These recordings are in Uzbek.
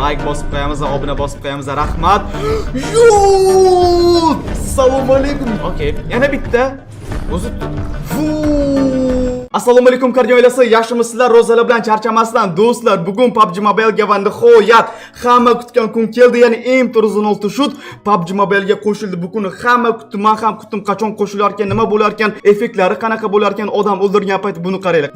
like bosib qo'yamiz va obuna bosib qo'yamiz. Rahmat. Assalomu alaykum. Okay, yana bitta. O'zi Assalomu alaykum qardosh oilasi, yaxshimisizlar? Ro'zalar bilan charchamasdan do'stlar, bugun PUBG Mobile ga va nihoyat hamma kutgan kun keldi. Ya'ni M416 shut PUBG Mobile ga qo'shildi. Bu kuni hamma kutdi, men ham kutdim. Qachon qo'shilar ekan, nima bo'lar ekan, effektlari qanaqa bo'lar ekan, odam o'ldirgan payt buni qaranglar.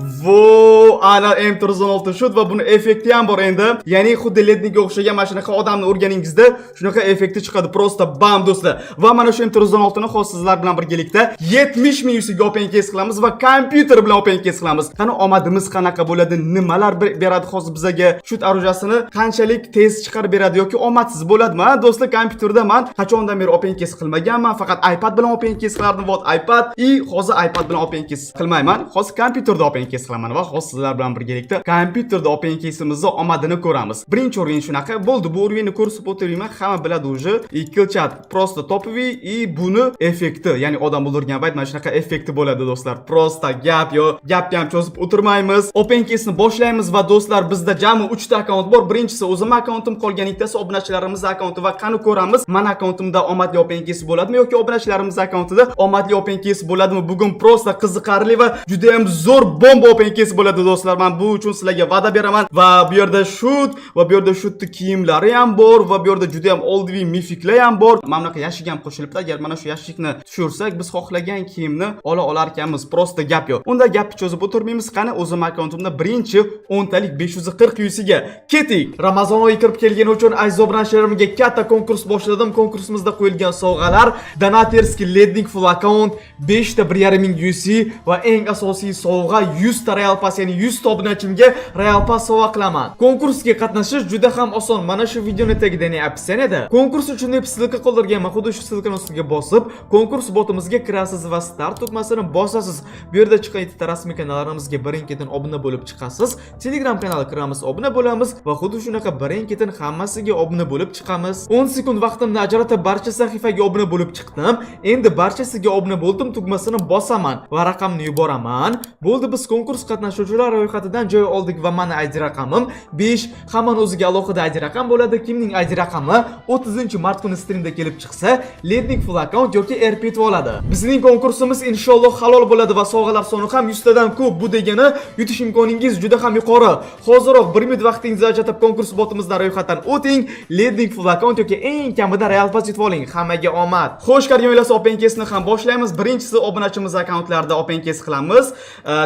Ana M416 shut va buni effekti ham bor endi. Ya'ni xuddi ledniga o'xshagan mana shunaqa odamni urganingizda shunaqa effekti chiqadi. Prosta bam do'stlar. Va mana shu M416 ni hozir sizlar bilan birgalikda 70 ming yusiga open case qilamiz va kompyuter bilan open case qilamiz. Qani omadimiz qanaqa bo'ladi, nimalar beradi hozir bizga, shut orujasini qanchalik tez chiqarib beradi yoki omadsiz bo'ladimi? Do'stlar, kompyuterda men qachondan beri open case qilmaganman, faqat iPad bilan open case qilardim. Vot iPad hozir iPad bilan open case qilmayman. Hozir kompyuterda open case qilaman va hozir sizlar bilan birgalikda kompyuterda open case'imizni omadini ko'ramiz. Birinchi o'rin shunaqa bo'ldi. Bu o'rinni ko'rsatib o'tirayman, hamma biladi уже. Kill chat prosta topoviy buni effekti, ya'ni odam o'ldirgan payt mana shunaqa effekti bo'ladi do'stlar. Prosta gap ham cho'zib o'tirmaymiz. Open case'ni boshlaymiz va do'stlar, bizda jami 3 ta akkaunt bor. Birinchisi o'zim akkauntim, qolgan ikkitasi obunachilarimiz akkaunti va qani ko'ramiz. Men akkauntimda omadli open case bo'ladimi yoki obunachilarimiz akkauntida omadli open case bo'ladimi? Bugun prosta qiziqarli va juda ham zo'r bomba open case bo'ladi do'stlar. Men bu uchun sizlarga va'da beraman va bu yerda shut va bu yerda shutni kiyimlari ham bor va bu yerda juda ham oldiviy mifiklar ham bor. Mana bunaqa yashik ham qo'shilibdi. Agar mana shu yashikni tushirsak, biz xohlagan kiyimni olar ekanmiz. Prosta gap yo'q. Unda gapni cho'zib o'tirmaymiz. Qani o'zim akkauntimda birinchi 10 talik 540 yusiga keting. Ramazon oyi kirib kelgani uchun aziz obunachilarimga katta konkurs boshladim. Konkursimizda qo'yilgan sovg'alar: donaterskiy lednik full account, 5 ta 1.5 ming UC va eng asosiy sovg'a 100 ta Royal Pass, ya'ni 100 ta obunachimga Royal Pass sovg'a qilaman. Konkursga qatnashish juda ham oson. Mana shu videoni tagida, ya'ni opsiyada konkurs uchun deb silka qoldirganman. Xuddi shu silkani ustiga bosib, konkurs botimizga kirasiz va start tugmasini bosasiz. Bu yerda chiqqan ikkita rasmiy kanallarimizga birin-ketin obuna bo'lib chiqasiz. Telegram kanaliga kiramiz, obuna bo'lamiz va xuddi shunaqa birin-ketin hammasiga obuna bo'lib chiqamiz. 10 sekund vaqtimni ajratib barcha sahifaga obuna bo'lib chiqdim. Endi barchasiga obuna bo'ldim tugmasini bosaman va raqamni yuboraman. Bo'ldi, biz konkurs qatnashuvchilar ro'yxatidan joy oldik va mana ID raqamim 5. Hammaning o'ziga alohida ID raqam bo'ladi. Kimning ID raqami 30-mart kuni streamda kelib chiqsa, lednik full account yoki RP oladi. Bizning konkursimiz inshaalloh halol bo'ladi va sovg'alar soni ham 100 tadan ko'p. Bu degani yutish imkoningiz juda ham yuqori. Hoziroq 1 minut vaqtingizni ajratib konkurs botimizdan ro'yxatdan o'ting. Lednik full account yoki eng kamida Royal Pass yutib oling. Hammaga omad. Xo'sh, qardosh oilasi, open case'ni ham boshlaymiz. Birinchisi obunachimiz akkauntlarida open case qilamiz.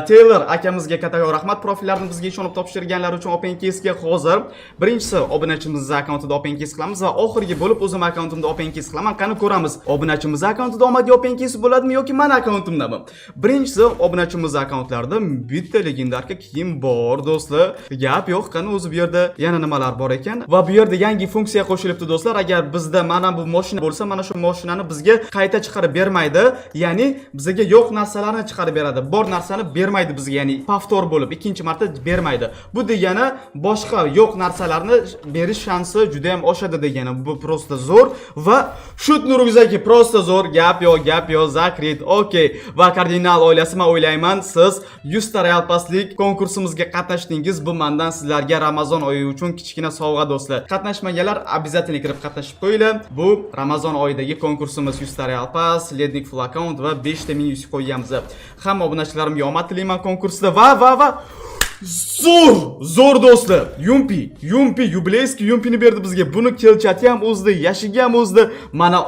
Taylor akamizga katta rahmat, profillarni bizga ishonib topshirganlar uchun open case'ga hozir. Birinchisi obunachimiz akkauntida open case qilamiz va oxirgi bo'lib o'zim akkauntimda open case qilaman. Qani ko'ramiz, obunachimiz akkauntida omadli open case bo'ladimi yoki men akkauntimdami? Birinchisi obunachimiz akkauntlarida bitta legendarka kiyim bor do'stlar. Gap yo'q. Qani o'zi bu yerda yana nimalar bor ekan va bu yerda yangi funksiya qo'shilibdi do'stlar. Agar bizda mana bu mashina bo'lsa, mana shu mashinani bizga qayta chiqarib bermaydi. Ya'ni bizga yo'q narsalarni chiqarib beradi. Bor narsani bermaydi bizga, ya'ni повтор bo'lib ikkinchi marta bermaydi. Bu degani boshqa yo'q narsalarni berish shansi juda ham oshadi degani. Bu prosta zo'r va shutni rugzaki prosta zo'r. Gap yo'q, zakrit. Okay. Va kardinal oilasi, men o'ylayman siz 100 ta Royal Passlik konkursimizga qatnashdingiz. Bu mendan sizlarga Ramazon oyi uchun kichkina sovg'a do'stlar. Qatnashmaganlar обязательно kirib qatnashib qo'yinglar. Bu Ramazon oyidagi konkursimiz 100 ta Royal Pass, lednik full account va 5 ta ming yusi qo'yganmiz. Hamma obunachilarimga omad tilayman konkursda va zo'r do'stlar. Yumpi yubileyskiy yumpini berdi bizga. Buni kelchati ham o'zdi, yashigi ham o'zdi. Mana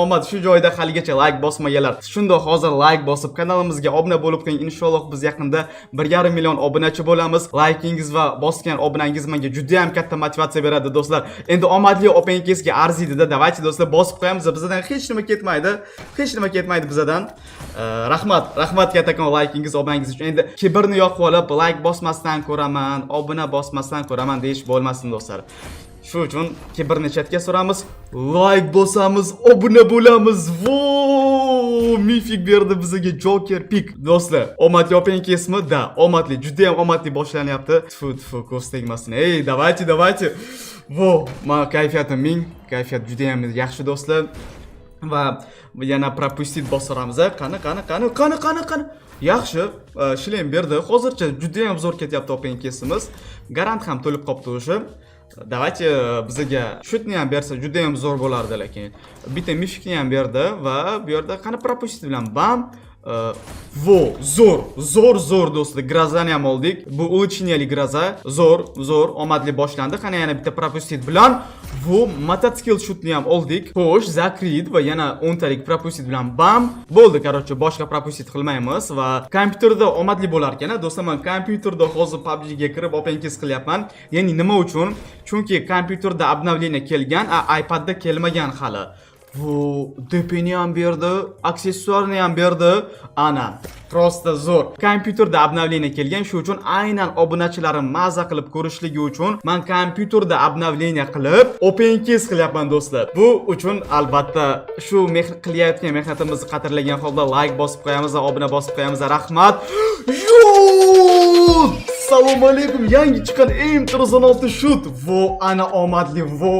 omad. Shu joyda haligacha like bosmaganlar, shunda hozir like bosib kanalimizga obuna bo'lib qo'ying. Inshaalloh biz yaqinda 1.5 million obunachi bo'lamiz. Like'ingiz va bosgan obunangiz menga juda ham katta motivatsiya beradi do'stlar. Endi omadli open case'ga arziydi-da. Davaychi do'stlar, bosib qo'yamiz. Bizdan hech nima ketmaydi bizdan. Rahmat kattakon like'ingiz, obunangiz uchun. Endi kibrni yoqib olib like bosmasdan ko'raman, obuna bosmasdan ko'raman deyish bo'lmasin do'stlar. Shu uchun kibrni chatga suramiz, like bosamiz, obuna bo'lamiz. Mifik berdi bizga Joker pick. Do'stlar, omadli open case'mi? Da, omadli, juda ham omadli boshlanyapti. Tfu, ko'z tegmasin. Ey, davaychi. Men kayfiyat juda ham yaxshi do'stlar. Va yana propustit bostiramiz. Qani. Yaxshi, shilem berdi. Hozircha juda ham zo'r ketyapti open case'imiz. Garant ham to'lib qopti o'sha. Давайте bizga shutni ham bersa juda ham zo'r bo'lardi, lekin bitta mifikni ham berdi va bu yerda qani propustit bilan bam. Vo, zo'r do'stlar. Grazani ham oldik. Bu ulchiniyali graza. Zo'r, omadli boshlandi. Qani yana bitta propustit bilan bu mototsikl shutni ham oldik. Xo'sh, Zakrid va yana 10 talik propustit bilan bam. Bo'ldi, qarochi, boshqa propustit qilmaymiz va kompyuterda omadli bo'lar ekan. Do'stlar, men kompyuterda hozir PUBG ga kirib openkiz qilyapman. Ya'ni nima uchun? Chunki kompyuterda обновление kelgan, iPadda kelmagan hali. Bu DP'ni ham berdi, aksessuarni ham berdi. Ana, prosta zo'r. Kompyuterda обновление kelgan, shu uchun aynan obunachilarim maza qilib ko'rishligi uchun men kompyuterda обновление qilib openkiz qilyapman do'stlar. Bu uchun albatta shu qilayotgan mehnatimizni qadrlagan holda like bosib qo'yamiz va obuna bosib qo'yamiz. Rahmat. Assalomu alaykum. Yangi chiqqan M96 shut. Vo, ana omadli. Vo,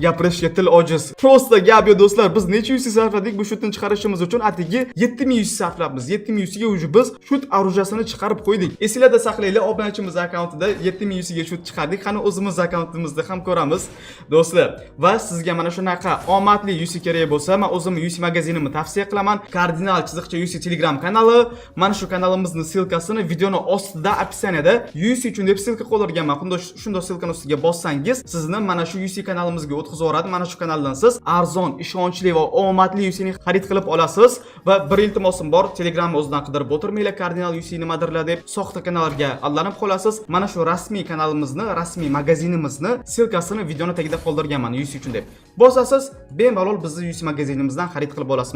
gapirishga til ojiz. Prosta gap yo do'stlar, biz necha yuz sarfladik bu shutni chiqarishimiz uchun? Atigi 7100 sarflabmiz. 7100 ga уже biz shut orujasini chiqarib qo'ydik. Esinglarda saqlaylar, obunachimiz akkauntida 7100 ga shut chiqardik. Qani o'zimiz akkauntimizda ham ko'ramiz do'stlar. Va sizga mana shunaqa omadli UC kerak bo'lsa, men o'zim UC magazinimni tavsiya qilaman. Kardinal chiziqcha UC Telegram kanali. Mana shu kanalimizning silkasini videoni ostida opsiyada UC uchun deb silka qoldirganman. Shunday silkani ustiga bossangiz, sizni mana shu UC kanalimizga o'tkazib yuboradi. Mana shu kanaldan siz arzon, ishonchli va omadli UC ni xarid qilib olasiz va bir iltimosim bor, Telegramni o'zidan qidirib o'tirmanglar, Kardinal UC nimadirlar deb soxta kanallarga aldanib qolasiz. Mana shu rasmiy kanalimizni, rasmiy magazinimizni silkasini videoni tagida qoldirganman UC uchun deb. Bosasiz, bemalol bizni UC magazinimizdan xarid qilib olasiz.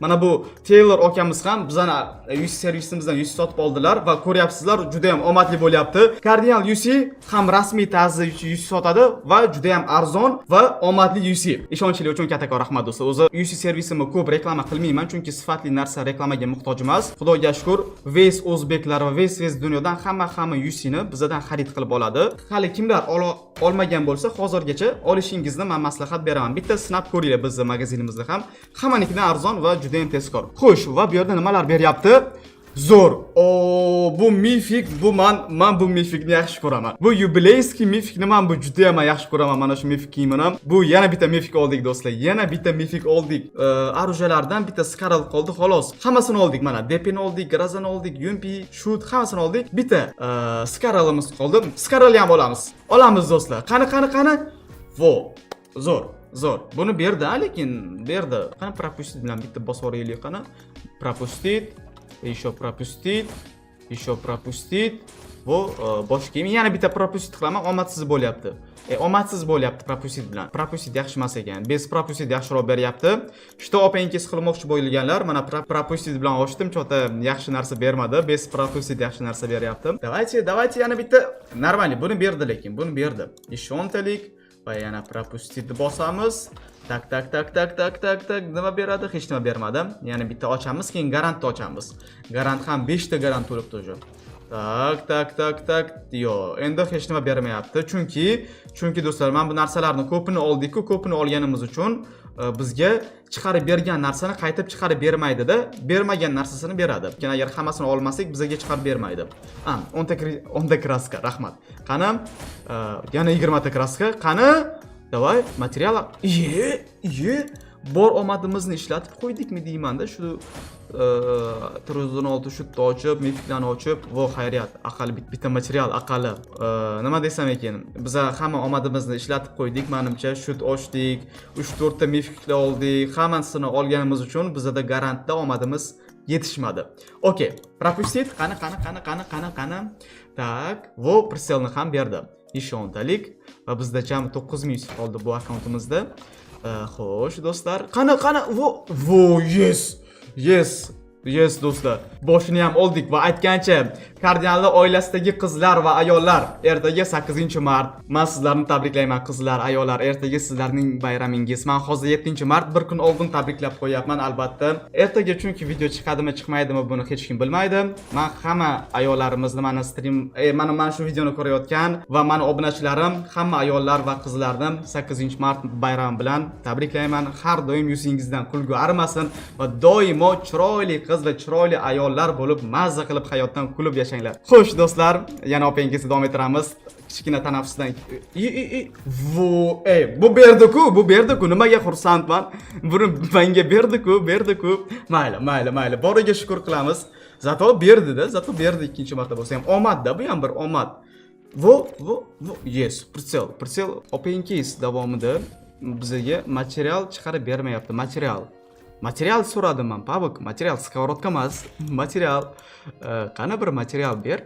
Mana bu Taylor akamiz ham bizani UC servisimizdan UC sotib oldilar va ko'ryapsizlar, juda ham omadli bo'lyapti. Kardinal UC ham rasmiy tarzda UC sotadi va juda ham arzon va omadli UC. Ishonchli uchun kattakon rahmat do'stlar. O'zi UC servisimni ko'p reklama qilmayman, chunki sifatli narsa reklamaga muhtoj emas. Xudoga shukr, Veys o'zbeklar va Veys dunyodan hamma UC ni bizdan xarid qilib oladi. Hali kimlar olmagan bo'lsa, hozirgacha olishingizni men maslahat beraman. Bitta sinab ko'ringlar bizning magazinimizda ham. Hammanikidan arzon va juda ham tezkor. Xo'sh, va bu yerda nimalar beryapti? Zo'r. Bu mifik, bu men bu mifikni yaxshi ko'raman. Bu yubileyskiy mifikni men bu juda ham yaxshi ko'raman. Mana shu mifik kiyimini. Bu yana bitta mifik oldik do'stlar. Yana bitta mifik oldik. Arujalardan bitta Skaral qoldi xolos. Hammasini oldik mana. DP'ni oldik, Grazani oldik, Yumpi, Shoot hammasini oldik. Bitta Skaralimiz qoldi. Skaralni ham olamiz. Olamiz do'stlar. Qani? Vo. Zo'r. Buni berdi, lekin berdi. Qani propustit bilan bitta bosib o'raylik qani. Propustit. Еще пропустит. Bu bosh kiyim. Yana bitta propustit qilaman, omadsiz bo'lyapti. Omadsiz bo'lyapti propustit bilan. Propustit yaxshi emas ekan. Bez propustit yaxshiroq beryapti. Shto openkiz qilmoqchi bo'lganlar, mana propustit bilan ochdim, chota yaxshi narsa bermadi. Bez propustit yaxshi narsa beryapti. Давайте yana bitta normalniy. Buni berdi lekin, buni berdi. Ishontalik va yana propustitni bosamiz. Tak. Nima beradi? Hech nima bermadi. Yana bitta ochamiz, keyin garantni ochamiz. Garant ham 5 ta garant to'lib turdi. Tak. Yo, endi hech nima bermayapti. Chunki do'stlar, men bu narsalarni ko'pini oldik-ku, ko'pini olganimiz uchun bizga chiqarib bergan narsani qaytib chiqarib bermaydi-da, bermagan narsasini beradi. Lekin agar hammasini olmasak, bizga chiqarib bermaydi. 10 ta kraska, rahmat. Qani? Yana 20 ta kraska. Qani? Davay, material. Bor omadimizni ishlatib qo'ydikmi deymanda, shu 316 shutni ochib, mifiklarni ochib, vo xayriyat, aqalli bitta material, aqalli. Nima desam ekan, biz hamma omadimizni ishlatib qo'ydik, menimcha shut ochdik, 3-4 ta mifiklar oldik, hammasini olganimiz uchun bizda garantda omadimiz yetishmadi. Okey, propustit, qani. Tak, vo priselni ham berdi. Ishontalik va bizda jami 9100 qoldi bu akkauntimizda. Xo'sh do'stlar, qani. Vo, yes do'stlar. Boshini ham oldik va aytgancha, Kardinallar oilasidagi qizlar va ayollar, ertaga 8-mart. Men sizlarni tabriklayman qizlar, ayollar, ertaga sizlarning bayramingiz. Men hozir 7-mart bir kun oldin tabriklab qo'yapman albatta. Ertaga chunki video chiqadimi, chiqmaydimi buni hech kim bilmaydi. Men hamma ayollarimizni mana shu videoni ko'rayotgan va meni obunachilarim, hamma ayollar va qizlarni 8-mart bayrami bilan tabriklayman. Har doim yuzingizdan kulgu arimasin va doimo chiroyli qiz va chiroyli ayollar bo'lib mazza qilib hayotdan kulib yashanglar. Xo'sh do'stlar, yana opengizni davom ettiramiz. kichkina tanaffusdan vo bu berdi-ku, nimaga xursandman? Buni menga berdi-ku. Mayli. Boriga shukr qilamiz. Zato berdi ikkinchi marta bo'lsa ham omadda, bu ham bir omad. Yes, pritsel open case davomida bizga material chiqarib bermayapti. Material so'radim men, Pavok. Material skоворodka emas, material. Qani bir material ber.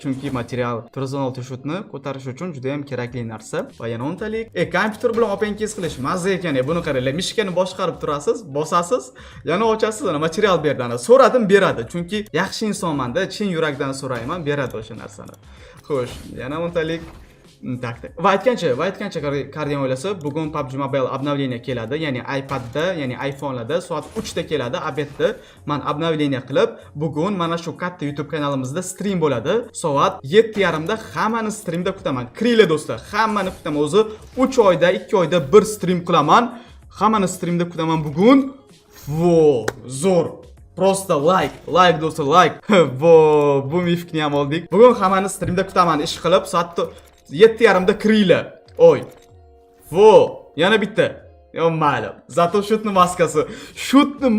Chunki material 316 shutni ko'tarish uchun juda ham kerakli narsa. Va yana o'ntalik, kompyuter bilan open case qilish mazza ekan. Buni qaranglar, mishkani boshqarib turasiz, bosasiz, yana ochasiz, ana material berdi. Ana so'radim, beradi. Chunki yaxshi insonman-da, chin yurakdan so'rayman, beradi o'sha narsani. Xo'sh, yana o'ntalik. Tak. Va aytgancha qarang o'ylasa, bugun PUBG Mobile обновление keladi, ya'ni iPadda, ya'ni iPhone'larda soat 3 da keladi, obedda. Men обновление qilib, bugun mana shu katta YouTube kanalimizda stream bo'ladi. Soat 7:30 da hammani streamda kutaman. Kiringlar do'stlar, hammani kutaman. O'zi 3 oyda, 2 oyda bir stream qilaman. Hammani streamda kutaman bugun. Zo'r. Prosta like do'stlar, like. Bu mifkni ham oldik. Bugun hammani streamda kutaman, ish qilib soat 7:30 da kiringlar. Yana bitta. Mayli. Zato shutni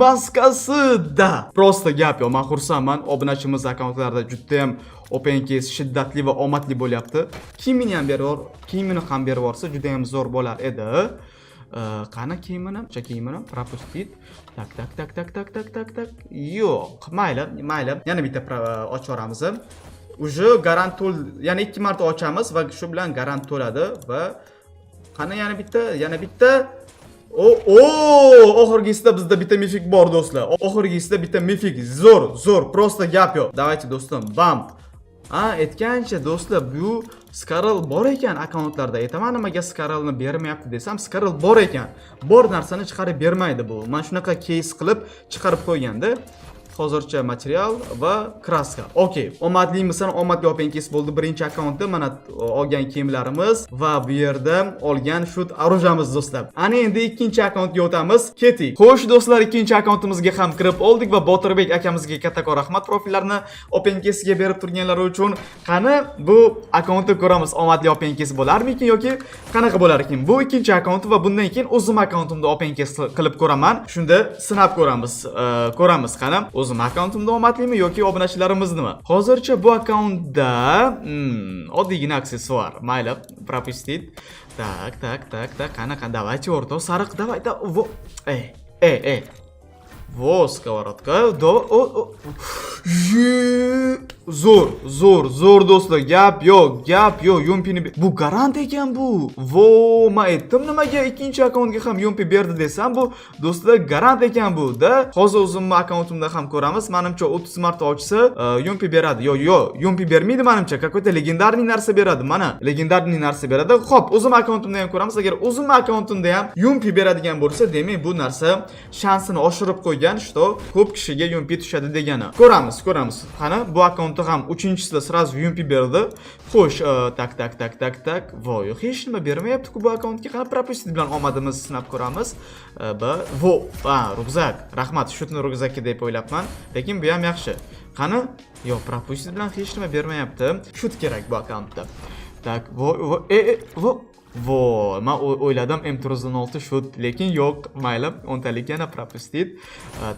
maskasida. Prosta gap yo, men xursandman. Obunachimiz akkauntlarida juda ham open case shiddatli va omadli bo'lyapti. Kimini ham berib yuborsa juda ham zo'r bo'lar edi. Qani kiyimini пропустить. Tak. Yo'q, mayli. Yana bitta ochib yuboramiz. Уже garant to'l, ya'ni 2 marta ochamiz va shu bilan garant to'ladi va qani yana bitta. Oxirgisida bizda bitta mifik bor do'stlar. Oxirgisida bitta mifik. Zo'r, prosta gap yo'q. Давайте do'stim, bam. Aytgancha do'stlar, bu Skarl bor ekan akkauntlarda. Aytaman nimaga Skarlni bermayapti desam, Skarl bor ekan. Bor narsani chiqarib bermaydi bu. Men shunaqa case qilib chiqarib qo'yganda hozircha material va kraska. Okey. Omadlimisan, omadli open case bo'ldi. Birinchi akkauntda mana olgan kiyimlarimiz va bu yerda olgan shut orujamiz do'stlar. Ana endi ikkinchi akkauntga o'tamiz. Keting. Xo'sh do'stlar, ikkinchi akkauntimizga ham kirib oldik va Botirbek akamizga kattakon rahmat profillarni open case'ga berib turganlari uchun. Qani bu akkauntni ko'ramiz, omadli open case bo'larmikin yoki qanaqa bo'lar ekan? Bu ikkinchi akkaunt va bundan keyin o'zim akkauntimda open case qilib ko'raman. Shunda sinab ko'ramiz qani. O'zim akkauntimda omadlimi yoki obunachilarimiznimi? Hozircha bu akkauntda oddiygina aksessuar. Mayli, пропустить. Tak. Qanaqa давайте o'rtoq sariq, давайте. Skоворodka. Zo'r do'stlar, gap yo'q, yumpini bu garant ekan bu. Men aytdim nimaga ikkinchi akkauntga ham yumpi berdi desam, bu do'stlar garant ekan bu da. Hozir o'zimning akkauntimda ham ko'ramiz. Menimcha 30 marta ochsa yumpi beradi. Yo'q, yumpi bermaydi menimcha. Какой-то legendarniy narsa beradi. Mana legendarniy narsa beradi. Xo'p, o'zim akkauntimda ham ko'ramiz. Agar o'zim akkauntimda ham yumpi beradigan bo'lsa, demak bu narsa shansini oshirib qo'ygan, что ko'p kishiga yumpi tushadi degani. Ko'ramiz. Qani bu akkauntda ham 3-chisida сразу yumpi berdi. Xo'sh, tak. Voy, hech nima bermayapti-ku bu akkauntga. Qani пропустить bilan omadimizni sinab ko'ramiz. Rukzak. Rahmat, shutni rukzakka deb o'ylabman. Lekin bu ham yaxshi. Qani? Yo'q, пропустить bilan hech nima bermayapti. Shut kerak bu akkauntda. Tak, men o'yladim M316 shut, lekin yo'q, mayli, o'ntalik yana пропустить.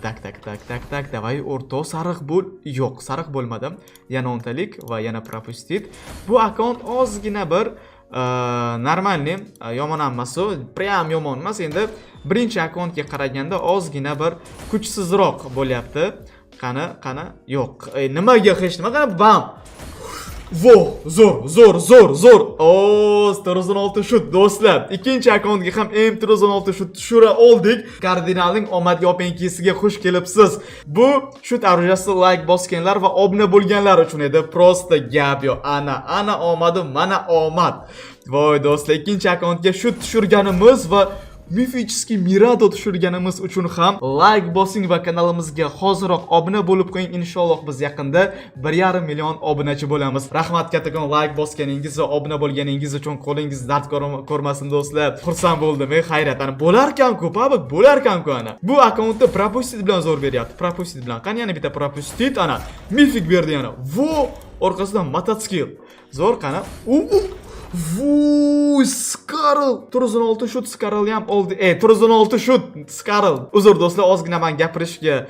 Tak, davay o'rtoq sariq bo'l. Yo'q, sariq bo'lmadim. Yana o'ntalik va yana пропустить. Bu akkaunt ozgina bir normalniy, yomon emas, prям yomon emas. Endi birinchi akkauntga qaraganda ozgina bir kuchsizroq bo'lyapti. Qani? Yo'q. Nimaga hech nima? Qani bam. Zo'r. 316 shut do'stlar. Ikkinchi akkauntga ham M316 shut tushira oldik. Kardinalning omadli open case'iga xush kelibsiz. Bu shut orujasi like bosganlar va obuna bo'lganlar uchun edi. Prosta gap yo'q. Ana omadi, mana omad. Voy do'stlar, ikkinchi akkauntga shut tushirganimiz va Mifический Mirado tushirganimiz uchun ham like bosing va kanalimizga hoziroq obuna bo'lib qo'ying. Inshaalloh biz yaqinda 1,5 million obunachi bo'lamiz. Rahmat kattakon like bosganingiz va obuna bo'lganingiz uchun. Qo'lingiz dard ko'rmasin do'stlar. Xursand bo'ldim. Hayrat, ana bo'larkan-ku, Pabok bo'larkan-ku ana. Bu akkauntda пропустить bilan zo'r beryapti. Пропустить bilan. Qani yana bitta пропустить ana. Mifik berdi yana. Orqasidan mototsikl. Zo'r qani. Vuy, Skarl 316 şut Skarl ham oldi. 316 şut Skarl. Uzr do'stlar, ozgina men gapirishga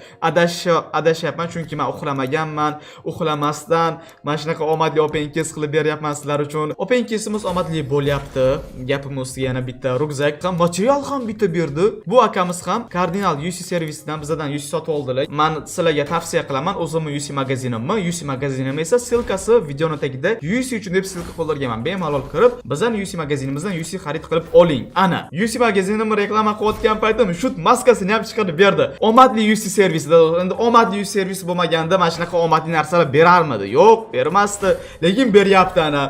adashyapman chunki men uxlamaganman. Uxlamasdan mana shunaqa omadli open case qilib beryapman sizlar uchun. Open case'imiz omadli bo'lyapti. Gapimiz ustiga yana bitta rukzak ham, material ham bitta berdi. Bu akamiz ham Cardinal UC servisidan bizdan UC sotib oldilar. Men sizlarga tavsiya qilaman, o'zimning UC magazinimmi. UC magazinim esa silkasi videoning tagida UC uchun deb silka qoldirganman. Bemalol kirib, bizdan UC magazinimizdan UC xarid qilib oling. Ana, UC magazinimni reklama qilayotgan paytim shut maskasini ham chiqarib berdi. Omadli UC servisida, endi omadli UC servisi bo'lmaganda mana shunaqa omadli narsalar berarmidi? Yo'q, bermasdi, lekin beryapti ana.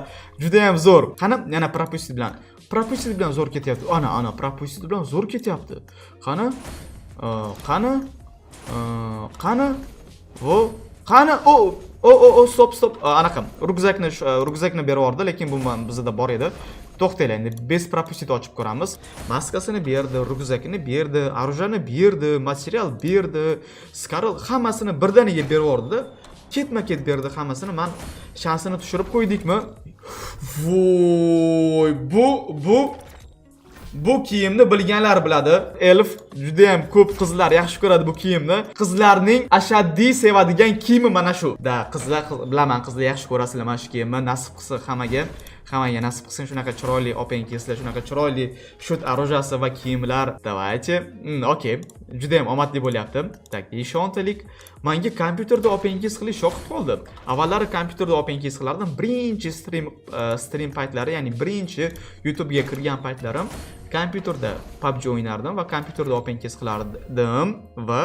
Juda ham zo'r. Qani, yana propustit bilan. Propustit bilan zo'r ketyapti. Ana, propustit bilan zo'r ketyapti. Qani? Qani? Stop. Anaqa. Rukzakni berib yubordi, lekin bu bizda bor edi. To'xtaylar, endi bez propustit ochib ko'ramiz. Maskasini berdi, rukzakini berdi, orujani berdi, material berdi, Skarl hammasini birdaniga berib yubordi-da. Ketma-ket berdi hammasini. Men shansini tushirib qo'ydikmi? Voy, bu kiyimni bilganlar biladi. Elf juda ham ko'p qizlar yaxshi ko'radi bu kiyimni. Qizlarning ashaddiy sevadigan kiyimi mana shu. Qizlar bilaman, qizlar yaxshi ko'rasizlar mana shu kiyimni. Nasib qilsa hammaga nasib qilsin shunaqa chiroyli open case'lar, shunaqa chiroyli shut orujasi va kiyimlar. Давайте. Okey. Juda ham omadli bo'lyapti. Tak, ishontalik. Menga kompyuterda open case qilish yoqib qoldi. Avvallari kompyuterda open case qilardim. Birinchi stream paytlari, ya'ni birinchi YouTube ga kirgan paytlarim kompyuterda PUBG o'ynardim va kompyuterda open case qilardim va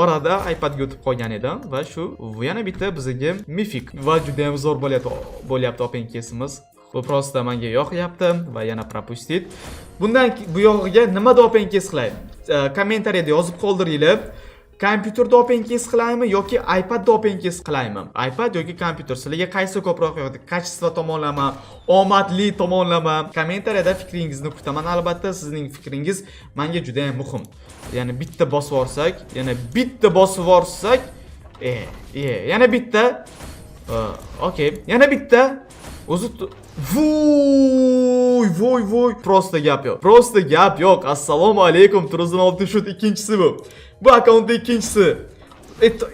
orada iPadga o'tib qolgan edim va shu yana bitta bizga Mythic va juda ham zo'r bo'lyapti open case'imiz. Bu prosta menga yoqyapti va yana propustit. Bundan bu yog'iga nimada open case qilay? Kommentariyada yozib qoldiringlar. Kompyuterda open case qilaymi yoki iPadda open case qilaymi? iPad yoki kompyuter, sizlarga qaysi ko'proq yoqdi? Kачество tomonlama, omadli tomonlama? Kommentariyada fikringizni kutaman. Albatta sizning fikringiz menga juda ham muhim. Yana bitta bosib yorsak, yana bitta. Okey, yana bitta. O'zi voy, prosta gap yo'q. Assalomu alaykum, 316 shut ikkinchisi bu. Bu akkauntda ikkinchisi.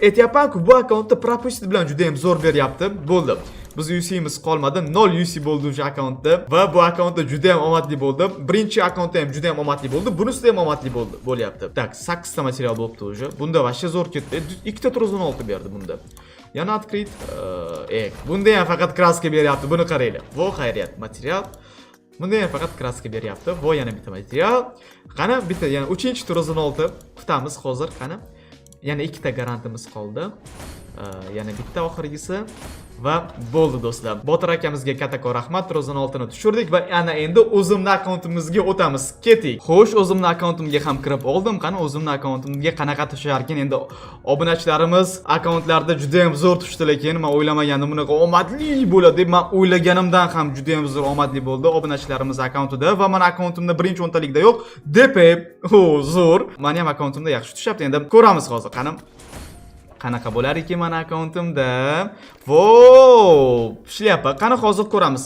Aytyapman-ku, bu akkauntda propustit bilan juda ham zo'r beryapti. Bo'ldi. Biz UC'miz qolmadi. 0 UC bo'ldi o'sha akkauntda va bu akkauntda juda ham omadli bo'ldi. Birinchi akkauntda ham juda ham omadli bo'ldi. Bunisida ham omadli bo'lyapti. Tak, 8 ta material bo'libdi o'sha. Bunda vashcha zo'r ketdi. 2 ta 316 berdi bunda. Yana открыть. Bunda ham faqat kraska beryapti. Buni qaranglar. Vo xayriyat, material. Bunda ham faqat kraska beryapti. Vo yana bitta material. Qani bitta yana 3-chi 316 kutamiz hozir. Qani yana 2 ta garantimiz qoldi. Yana bitta oxirgisi va bo'ldi do'stlar. Botir akamizga kattakon rahmat. 316 ni tushirdik va ana endi o'zimning akkauntimizga o'tamiz. Keting. Xo'sh, o'zimning akkauntimga ham kirib oldim. Qani o'zimning akkauntimga qanaqa tushar ekan? Endi obunachilarimiz akkauntlarda juda ham zo'r tushdi, lekin men o'ylamagandim bunaqa omadli bo'ladi deb. Men o'ylaganimdan ham juda ham zo'r omadli bo'ldi obunachilarimiz akkauntida va men akkauntimda birinchi o'ntalikda yo'q. Depep. Zo'r. Meni ham akkauntimda yaxshi tushyapti. Endi ko'ramiz hozir. Qanaqa bo'lar ekan mana akkauntimda? Ishlayapti. Qani hozir ko'ramiz.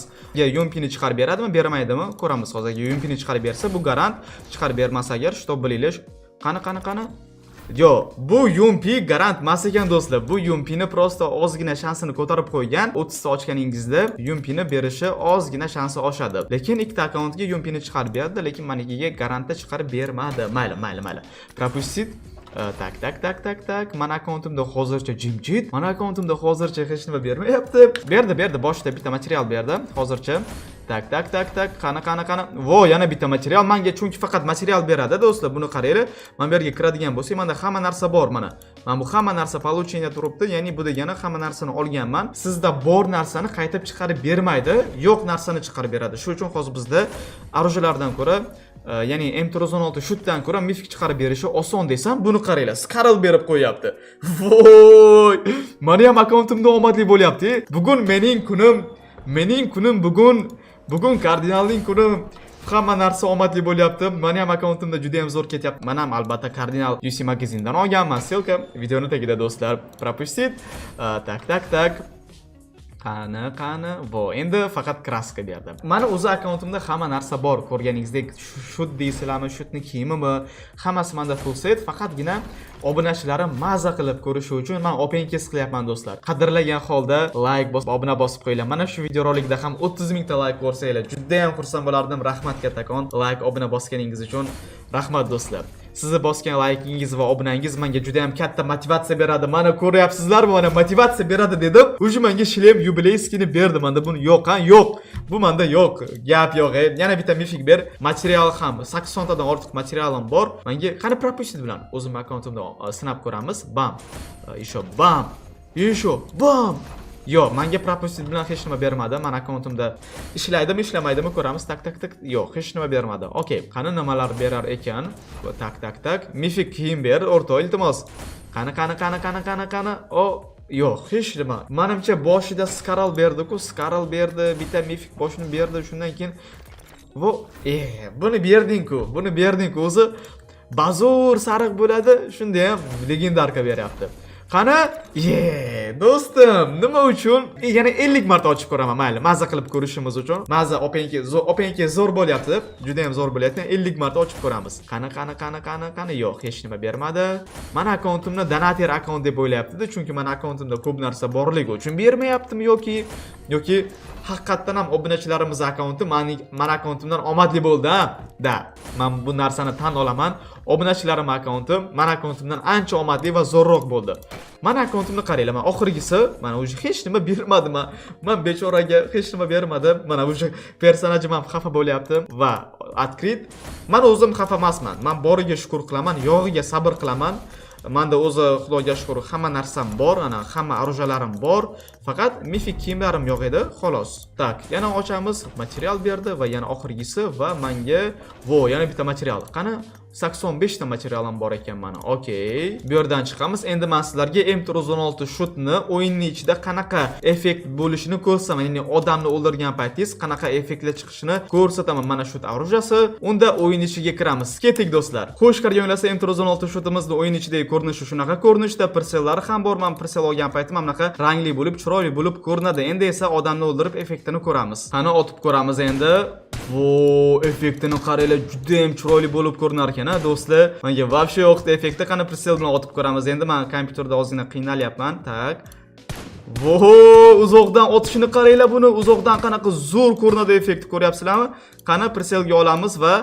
Yumpini chiqarib beradimi, bermaydimi? Ko'ramiz hozir. Yumpini chiqarib bersa bu garant, chiqarib bermasa agar, shu bilinglar. Qani? Yo, bu Yumpi garant emas ekan do'stlar. Bu Yumpini prosta ozgina shansini ko'tarib qo'ygan. 30 ta ochganingizda Yumpini berishi ozgina shansi oshadi. Lekin ikkita akkauntga Yumpini chiqarib berdi, lekin menikiga garantda chiqarib bermadi. Mayli. Propustit. Tak. Mana akkauntimda hozircha jimjit. Mana akkauntimda hozircha hech nima bermayapti. Berdi. Boshida bitta material berdi. Hozircha. Tak. Qani. Vo, yana bitta material. Menga chunki faqat material beradi do'stlar. Buni qaranglar. Men bu yerga kiradigan bo'lsam, menda hamma narsa bor mana. Men bu hamma narsa получение turibdi. Ya'ni bu degani hamma narsani olganman. Sizda bor narsani qaytib chiqarib bermaydi, yo'q narsani chiqarib beradi. Shuning uchun hozir bizda orujalardan ko'ra, ya'ni M316 shutdan ko'ra Mythic chiqarib berishi oson desam, buni qaranglar. Skarl berib qo'yapti. Voy! Meni ham akkauntimda omadli bo'lyapti. Bugun mening kunim bugun kardinalning kuni. Hamma narsa omadli bo'lyapti. Meni ham akkauntimda juda ham zo'r ketyapti. Men ham albatta Cardinal UC magazindan olganman. Silka videoning tagida do'stlar. Propustit. Tak. Qani. Vo, endi faqat kraska berdi. Mani o'zi akkauntimda hamma narsa bor. Ko'rganingizdek, shut deysizlarmi, shutni kiyimimi, hammasi menda full set. Faqatgina obunachilarim maza qilib ko'rishi uchun men open kes qilyapman do'stlar. Qadrlagan holda like bosib, obuna bosib qo'yinglar. Mana shu videorolikda ham 30 mingta like ko'rsanglar, juda ham xursand bo'lardim. Rahmat kattakon. Like, obuna bosganingiz uchun rahmat do'stlar. Sizni bosgan like'ingiz va obunangiz menga juda ham katta motivatsiya beradi. Mana ko'ryapsizlarmi, mana motivatsiya beradi dedim. O'sha menga shlem yubileyskini berdi. Menda buni yo'q, yo'q. Bu menda yo'q. Gap yo'q. Yana bitta mifik ber. Material ham 80 tadan ortiq materialim bor. Menga qani propustit bilan o'zim akkauntimda sinab ko'ramiz. Bam. Isho, bam. Yo'q, menga propustit bilan hech nima bermadi. Men akkauntimda ishlaydimi, ishlamaydimi ko'ramiz. Tak. Yo'q, hech nima bermadi. Okey, qani nimalar berar ekan? Tak. Mifik kiyim ber, o'rtoq, iltimos. Qani. Yo'q, hech nima. Menimcha boshida skaral berdi-ku, berdi, bitta mifik boshini berdi, shundan keyin buni berding-ku. O'zi bazur sariq bo'ladi, shunda ham legendarka beryapti. Qani? Do'stim, nima uchun? Yana 50 marta ochib ko'raman, mayli, maza qilib ko'rishimiz uchun. Maza openki zo'r bo'lyapti, juda ham zo'r bo'lyapti. 50 marta ochib ko'ramiz. Qani? Yo'q, hech nima bermadi. Meni akkauntimni donater akkaunt deb o'ylayapti, chunki meni akkauntimda ko'p narsa borligi uchun bermayaptimi yoki haqiqatdan ham obunachilarimiz akkaunti meni akkauntimdan omadli bo'ldi, da. Men bu narsani tan olaman. Obunachilarim akkaunti meni akkauntimdan ancha omadli va zo'rroq bo'ldi. Meni akkauntimni qaranglar, men oxirgisi mana o'sha hech nima bermadi, men bechoraga hech nima bermadi. Mana o'sha personajim ham xafa bo'lyapti va открыт. Men o'zim xafa emasman. Men boriga shukr qilaman, yog'iga sabr qilaman. Menda o'zi Xudoga shukr, hamma narsam bor, ana hamma arujalarim bor. Faqat mifik kiyimlarim yo'q edi, xolos. Tak, yana ochamiz. Material berdi va yana oxirgisi va menga yana bitta material. Qani 85 ta materialim bor ekan mana. Okey. Bu yerdan chiqamiz. Endi men sizlarga M416 shutni o'yinning ichida qanaqa effekt bo'lishini ko'rsataman. Ya'ni odamni o'ldirgan paytingiz qanaqa effektlar chiqishini ko'rsataman. Mana shu arujasi. Unda o'yin ichiga kiramiz. Keting do'stlar. Xo'sh, qaranglar, M416 shutimizni o'yin ichidagi ko'rinishi shunaqa ko'rinishda, persellari ham bor. Men persel olgan paytim ham bunaqa rangli bo'lib, chiroyli bo'lib ko'rinadi. Endi esa odamni o'ldirib effektini ko'ramiz. Qani otib ko'ramiz endi. Effektini qaranglar, juda ham chiroyli bo'lib ko'rinar ekan, do'stlar. Menga вообще yo'qdi effekti. Qani persel bilan otib ko'ramiz endi. Men kompyuterda ozgina qiynalyapman. Tak. Uzoqdan otishini qaranglar buni. Uzoqdan qanaqa zo'r ko'rinadi effekti, ko'ryapsizlarmi? Qani perselga olamiz va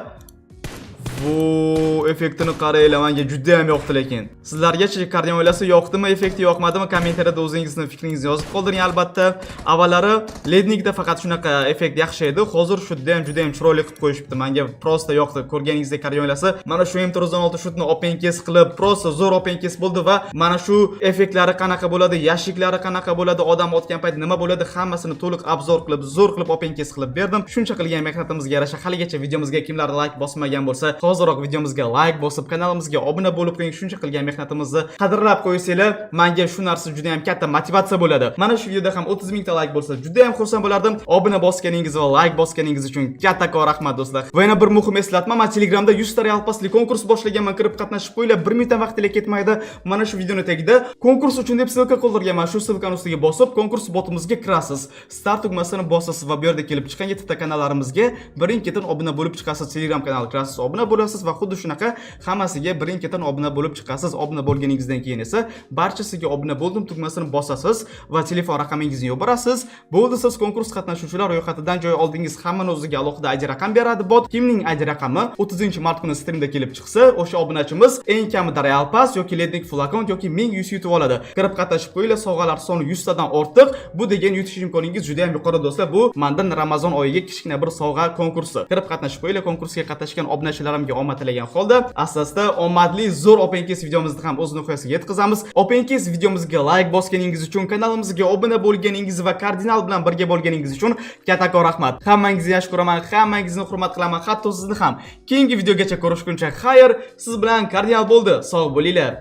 effektini qaranglar, menga juda ham yoqdi lekin. Sizlargacha kardio'ylasi yoqdimi, effekti yoqmadimi? Kommentariyada o'zingizni fikringizni yozib qoldiring albatta. Avvallari lednikda faqat shunaqa effekt yaxshi edi. Hozir shunda ham juda ham chiroyli qilib qo'yishibdi. Menga prosta yoqdi. Ko'rganingizdek kardio'ylasi mana shu M416 shutni open kes qilib, prosta zo'r open kes bo'ldi va mana shu effektlari qanaqa bo'ladi, yashiklari qanaqa bo'ladi, odam otgan payt nima bo'ladi, hammasini to'liq obzor qilib, zo'r qilib open kes qilib berdim. Shuncha qilgan mehnatimizga yarasha haligacha videomizga kimlar like bosmagan bo'lsa, hozirroq videomizga like bosib, kanalimizga obuna bo'lib qo'ying. Shuncha qilgan mehnatimizni qadrlab qo'ysanglar, menga shu narsa juda ham katta motivatsiya bo'ladi. Mana shu videoda ham 30 mingta like bo'lsa, juda ham xursand bo'lardim. Obuna bosganingiz va like bosganingiz uchun kattakon rahmat do'stlar. Va yana bir muhim eslatma, men Telegramda 100 ta real pasli konkurs boshlaganman. Kirib qatnashib qo'yinglar. 1 minutdan vaqtlik ketmaydi. Mana shu videoni tagida konkurs uchun deb silka qoldirganman. Shu silkani ustiga bosib, konkurs botimizga kirasiz. Start tugmasini bosasiz va bu yerda kelib chiqqan yettita kanallarimizga birin-ketin obuna bo'lib chiqasiz. Telegram kanaliga kirasiz, obuna bo'lasiz va xuddi shunaqa hammasiga birin-ketin obuna bo'lib chiqasiz. Obuna bo'lganingizdan keyin esa barchasiga obuna bo'ldim tugmasini bosasiz va telefon raqamingizni yuborasiz. Bo'ldi, siz konkurs qatnashuvchilar ro'yxatidan joy oldingiz. Hammani o'ziga alohida ID raqam beradi bot. Kimning ID raqami 30-mart kuni streamda kelib chiqsa, o'sha obunachimiz eng kamida Real Pass yoki Lednik full account yoki 1100 yutib oladi. Kirib qatnashib qo'yinglar. Sovg'alar soni 100 tadan ortiq. Bu degan yutish imkoningiz juda ham yuqori do'stlar. Bu mendan Ramazon oyiga kichkina bir sovg'a konkursi. Kirib qatnashib qo'yinglar. Konkursga qatnashgan obunachilarimga omad tilagan holda asosda omadli zo'r open kes videomizni ham o'z nihoyasiga yetkazamiz. Open kes videomizga like bosganingiz uchun, kanalimizga obuna bo'lganingiz va kardinal bilan birga bo'lganingiz uchun kattakon rahmat. Hammangizni yaxshi ko'raman, hammangizni hurmat qilaman, hatto sizni ham. Keyingi videogacha ko'rishguncha xayr, siz bilan kardinal bo'ldi. Sog' bo'linglar.